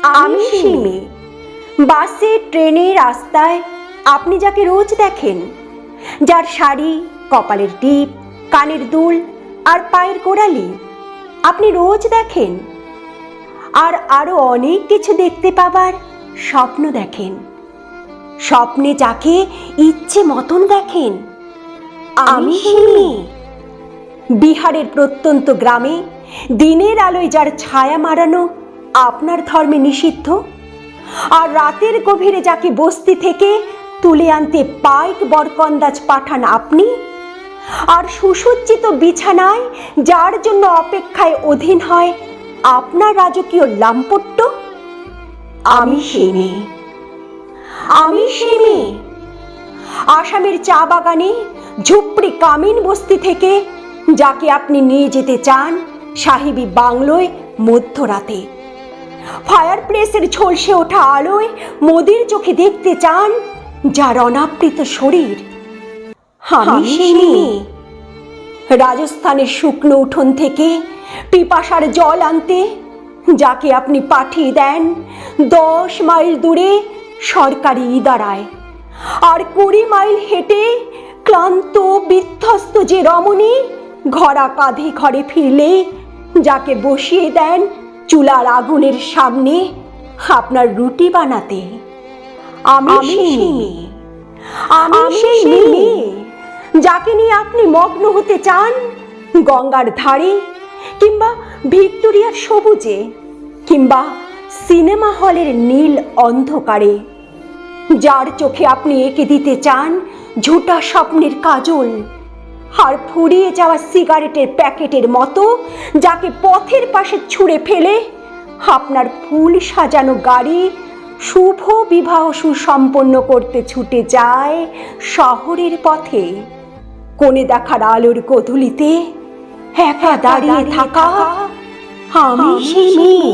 আমি সেই মেয়ে। বাসে, ট্রেনে, রাস্তায় আপনি যাকে রোজ দেখেন, যার শাড়ি, কপালের টিপ, কানের দুল আর পায়ের গোড়ালি আপনি রোজ দেখেন। আর আরো অনেক কিছু দেখতে পাবার স্বপ্ন দেখেন। স্বপ্নে যাকে ইচ্ছে মতন দেখেন, আমি সেই মেয়ে। বিহারের প্রত্যন্ত গ্রামে দিনের আলোয় যার ছায়া মারানো আপনার ধর্মে নিষিদ্ধ, আর রাতের গভীরে যাকে বস্তি থেকে তুলে আনতে পাইক বরকন্দাজ পাঠান আপনি, আর সুসজ্জিত বিছানায় যার জন্য অপেক্ষায় অধীন হয় আপনার রাজকীয় লাম্পট্য, আমি সেই মেয়ে। আমি সেই মেয়ে। আসামের চা বাগানে ঝুপড়ি কামিন বস্তি থেকে যাকে আপনি নিয়ে যেতে চান সাহেবী বাংলোয় মধ্যরাতে, ফায়ার প্লেসের ঝলসে ওঠা আলোয় মোদির চোখে দেখতে চান যার অনাবৃত শরীর, আমি সেই মেয়ে। রাজস্থানের শুকনো উঠোন থেকে পিপাসার জল আনতে যাকে আপনি পাঠিয়ে দেন 10 মাইল দূরে সরকারি ইদারায়, আর 20 মাইল হেঁটে ক্লান্ত বিধ্বস্ত যে রমণী ঘরা কাঁধে ঘরে ফিরলে যাকে বসিয়ে দেন চুলার আগুনের সামনে আপনার রুটি বানাতে, আমি সেই মেয়ে। আমি সেই মেয়ে যাকে নিয়ে আপনি মগ্ন হতে চান গঙ্গার ধারে, কিংবা ভিক্টোরিয়ার সবুজে, কিংবা সিনেমা হলের নীল অন্ধকারে, যার চোখে আপনি এঁকে দিতে চান ঝুটা স্বপ্নের কাজল, আর ফুরিয়ে যাওয়া সিগারেটের প্যাকেটের মতো যাকে পথের পাশে ছুঁড়ে ফেলে আপনার ফুল সাজানো গাড়ি শুভ বিবাহ সুসম্পন্ন করতে ছুটে যায় শহরের পথে। কোণে দেখার আলোর গোধূলিতে একা দাঁড়িয়ে থাকা আমি সেই মেয়ে।